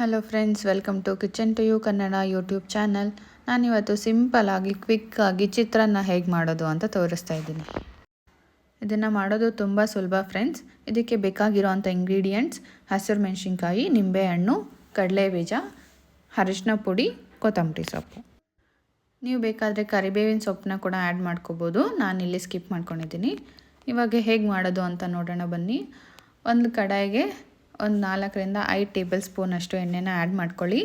Hello friends, welcome to kitchen to you Kannada YouTube channel. ನಾನಿವತ್ತು ಸಿಂಪಲ್ಲಾಗಿ ಕ್ವಿಕ್ಕಾಗಿ ಚಿತ್ರಾನ್ನ ಹೇಗೆ ಮಾಡೋದು ಅಂತ ತೋರಿಸ್ತಾ ಇದ್ದೀನಿ. ಇದನ್ನು ಮಾಡೋದು ತುಂಬ ಸುಲಭ ಫ್ರೆಂಡ್ಸ್. ಇದಕ್ಕೆ ಬೇಕಾಗಿರೋವಂಥ ಇಂಗ್ರೀಡಿಯೆಂಟ್ಸ್: ಹಸಿರು ಮೆಣಸಿನ್ಕಾಯಿ, ನಿಂಬೆಹಣ್ಣು, ಕಡಲೆಬೀಜ, ಅರಿಶಿನ ಪುಡಿ, ಕೊತ್ತಂಬರಿ ಸೊಪ್ಪು. ನೀವು ಬೇಕಾದರೆ ಕರಿಬೇವಿನ ಸೊಪ್ಪನ್ನ ಕೂಡ ಆ್ಯಡ್ ಮಾಡ್ಕೋಬೋದು. ನಾನಿಲ್ಲಿ ಸ್ಕಿಪ್ ಮಾಡ್ಕೊಂಡಿದ್ದೀನಿ. ಇವಾಗ ಹೇಗೆ ಮಾಡೋದು ಅಂತ ನೋಡೋಣ ಬನ್ನಿ. ಒಂದು ಕಡಾಯಿಗೆ ಒಂದು 4ರಿಂದ 5 ಟೇಬಲ್ ಸ್ಪೂನ್ ಅಷ್ಟು ಎಣ್ಣೆನ ಆ್ಯಡ್ ಮಾಡ್ಕೊಳ್ಳಿ.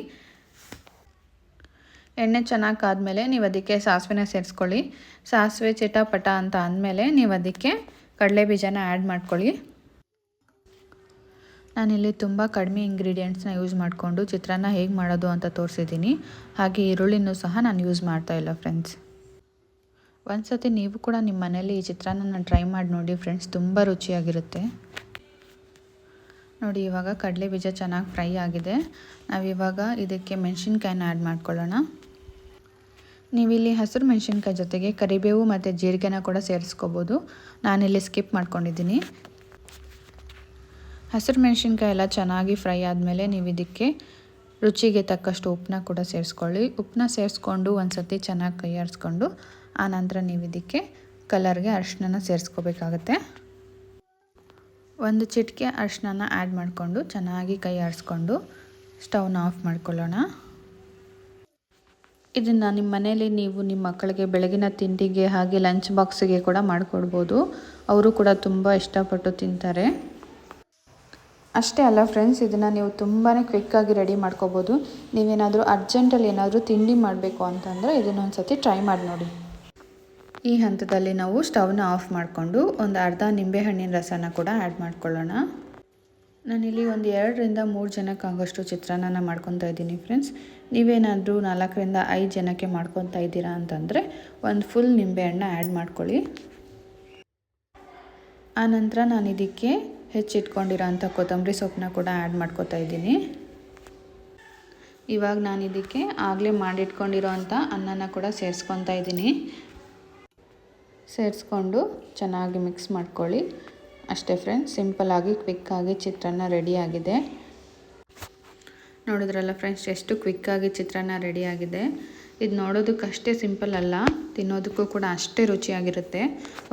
ಎಣ್ಣೆ ಚೆನ್ನಾಗಿ ಕಾದ್ಮೇಲೆ ನೀವು ಅದಕ್ಕೆ ಸಾಸಿವೆನ ಸೇರಿಸ್ಕೊಳ್ಳಿ. ಸಾಸಿವೆ ಚಿಟಪಟ ಅಂತ ಅಂದಮೇಲೆ ನೀವು ಅದಕ್ಕೆ ಕಡಲೆಬೀಜನ ಆ್ಯಡ್ ಮಾಡ್ಕೊಳ್ಳಿ. ನಾನಿಲ್ಲಿ ತುಂಬ ಕಡಿಮೆ ಇಂಗ್ರೀಡಿಯೆಂಟ್ಸ್ನ ಯೂಸ್ ಮಾಡಿಕೊಂಡು ಚಿತ್ರಾನ್ನ ಹೇಗೆ ಮಾಡೋದು ಅಂತ ತೋರಿಸಿದ್ದೀನಿ. ಹಾಗೆ ಈರುಳ್ಳಿನೂ ಸಹ ನಾನು ಯೂಸ್ ಮಾಡ್ತಾಯಿಲ್ಲ ಫ್ರೆಂಡ್ಸ್. ಒಂದು ಸತಿ ನೀವು ಕೂಡ ನಿಮ್ಮ ಮನೇಲಿ ಈ ಚಿತ್ರಾನ್ನ ಟ್ರೈ ಮಾಡಿ ನೋಡಿ ಫ್ರೆಂಡ್ಸ್, ತುಂಬ ರುಚಿಯಾಗಿರುತ್ತೆ. ನೋಡಿ, ಇವಾಗ ಕಡಲೆಬೀಜ ಚೆನ್ನಾಗಿ ಫ್ರೈ ಆಗಿದೆ. ನಾವಿವಾಗ ಇದಕ್ಕೆ ಮೆಣಸಿನ್ಕಾಯಿನ ಆ್ಯಡ್ ಮಾಡ್ಕೊಳ್ಳೋಣ. ನೀವಿಲ್ಲಿ ಹಸಿರು ಮೆಣಸಿನ್ಕಾಯಿ ಜೊತೆಗೆ ಕರಿಬೇವು ಮತ್ತು ಜೀರಿಗೆನ ಕೂಡ ಸೇರಿಸ್ಕೋಬೋದು. ನಾನಿಲ್ಲಿ ಸ್ಕಿಪ್ ಮಾಡ್ಕೊಂಡಿದ್ದೀನಿ. ಹಸಿರು ಮೆಣಸಿನ್ಕಾಯಿ ಎಲ್ಲ ಚೆನ್ನಾಗಿ ಫ್ರೈ ಆದಮೇಲೆ ನೀವು ಇದಕ್ಕೆ ರುಚಿಗೆ ತಕ್ಕಷ್ಟು ಉಪ್ಪನ್ನ ಕೂಡ ಸೇರಿಸ್ಕೊಳ್ಳಿ. ಉಪ್ಪನ್ನ ಸೇರಿಸ್ಕೊಂಡು ಒಂದು ಸತಿ ಚೆನ್ನಾಗಿ ಕೈ ಆಡಿಸ್ಕೊಂಡು ಆನಂತರ ನೀವು ಇದಕ್ಕೆ ಕಲರ್ಗೆ ಅರಿಶಿನ ಸೇರಿಸ್ಕೋಬೇಕಾಗತ್ತೆ. ಒಂದು ಚಿಟಿಕೆ ಅರಿಶಿನ ಆ್ಯಡ್ ಮಾಡಿಕೊಂಡು ಚೆನ್ನಾಗಿ ಕೈ ಆಡಿಸ್ಕೊಂಡು ಸ್ಟವ್ನ ಆಫ್ ಮಾಡ್ಕೊಳ್ಳೋಣ. ಇದನ್ನು ನಿಮ್ಮ ಮನೇಲಿ ನೀವು ನಿಮ್ಮ ಮಕ್ಕಳಿಗೆ ಬೆಳಗಿನ ತಿಂಡಿಗೆ ಹಾಗೆ ಲಂಚ್ ಬಾಕ್ಸಿಗೆ ಕೂಡ ಮಾಡಿಕೊಡ್ಬೋದು. ಅವರು ಕೂಡ ತುಂಬ ಇಷ್ಟಪಟ್ಟು ತಿಂತಾರೆ. ಅಷ್ಟೇ ಅಲ್ಲ ಫ್ರೆಂಡ್ಸ್, ಇದನ್ನು ನೀವು ತುಂಬಾ ಕ್ವಿಕ್ಕಾಗಿ ರೆಡಿ ಮಾಡ್ಕೋಬೋದು. ನೀವೇನಾದರೂ ಅರ್ಜೆಂಟಲ್ಲಿ ಏನಾದರೂ ತಿಂಡಿ ಮಾಡಬೇಕು ಅಂತಂದರೆ ಇದನ್ನೊಂದು ಸತಿ ಟ್ರೈ ಮಾಡಿ ನೋಡಿ. ಈ ಹಂತದಲ್ಲಿ ನಾವು ಸ್ಟವ್ನ ಆಫ್ ಮಾಡಿಕೊಂಡು ಒಂದು ಅರ್ಧ ನಿಂಬೆಹಣ್ಣಿನ ರಸನ ಕೂಡ ಆ್ಯಡ್ ಮಾಡ್ಕೊಳ್ಳೋಣ. ನಾನಿಲ್ಲಿ ಒಂದು 2ರಿಂದ 3 ಜನಕ್ಕಾಗೋಷ್ಟು ಚಿತ್ರಾನ್ನ ಮಾಡ್ಕೊತಾ ಇದ್ದೀನಿ ಫ್ರೆಂಡ್ಸ್. ನೀವೇನಾದರೂ 4ರಿಂದ 5 ಜನಕ್ಕೆ ಮಾಡ್ಕೊತಾ ಇದ್ದೀರಾ ಅಂತಂದರೆ ಒಂದು ಫುಲ್ ನಿಂಬೆಹಣ್ಣು ಆ್ಯಡ್ ಮಾಡ್ಕೊಳ್ಳಿ. ಆನಂತರ ನಾನು ಇದಕ್ಕೆ ಹೆಚ್ಚಿಟ್ಕೊಂಡಿರೋಂಥ ಕೊತ್ತಂಬರಿ ಸೊಪ್ಪನ್ನ ಕೂಡ ಆ್ಯಡ್ ಮಾಡ್ಕೊತಾ ಇದ್ದೀನಿ. ಇವಾಗ ನಾನು ಇದಕ್ಕೆ ಆಗಲೇ ಮಾಡಿಟ್ಕೊಂಡಿರೋಂಥ ಅನ್ನನ ಕೂಡ ಸೇರಿಸ್ಕೊತಾ ಇದ್ದೀನಿ. ಸೇರಿಸ್ಕೊಂಡು ಚೆನ್ನಾಗಿ ಮಿಕ್ಸ್ ಮಾಡ್ಕೊಳ್ಳಿ. ಅಷ್ಟೇ ಫ್ರೆಂಡ್ಸ್, ಸಿಂಪಲ್ಲಾಗಿ ಕ್ವಿಕ್ಕಾಗಿ ಚಿತ್ರಾನ್ನ ರೆಡಿಯಾಗಿದೆ. ನೋಡಿದ್ರಲ್ಲ ಫ್ರೆಂಡ್ಸ್, ಎಷ್ಟು ಕ್ವಿಕ್ಕಾಗಿ ಚಿತ್ರಾನ್ನ ರೆಡಿಯಾಗಿದೆ. ಇದು ನೋಡೋದಕ್ಕಷ್ಟೇ ಸಿಂಪಲ್ ಅಲ್ಲ, ತಿನ್ನೋದಕ್ಕೂ ಕೂಡ ಅಷ್ಟೇ ರುಚಿಯಾಗಿರುತ್ತೆ.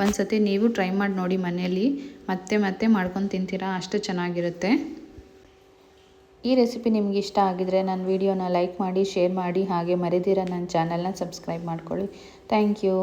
ಒಂದು ಸತಿ ನೀವು ಟ್ರೈ ಮಾಡಿ ನೋಡಿ ಮನೆಯಲ್ಲಿ, ಮತ್ತೆ ಮತ್ತೆ ಮಾಡ್ಕೊಂಡು ತಿಂತೀರಾ, ಅಷ್ಟು ಚೆನ್ನಾಗಿರುತ್ತೆ. ಈ ರೆಸಿಪಿ ನಿಮ್ಗೆ ಇಷ್ಟ ಆಗಿದರೆ ನನ್ನ ವಿಡಿಯೋನ ಲೈಕ್ ಮಾಡಿ, ಶೇರ್ ಮಾಡಿ, ಹಾಗೆ ಮರೆದಿರ ನನ್ನ ಚಾನಲ್ನ ಸಬ್ಸ್ಕ್ರೈಬ್ ಮಾಡ್ಕೊಳ್ಳಿ. Thank you.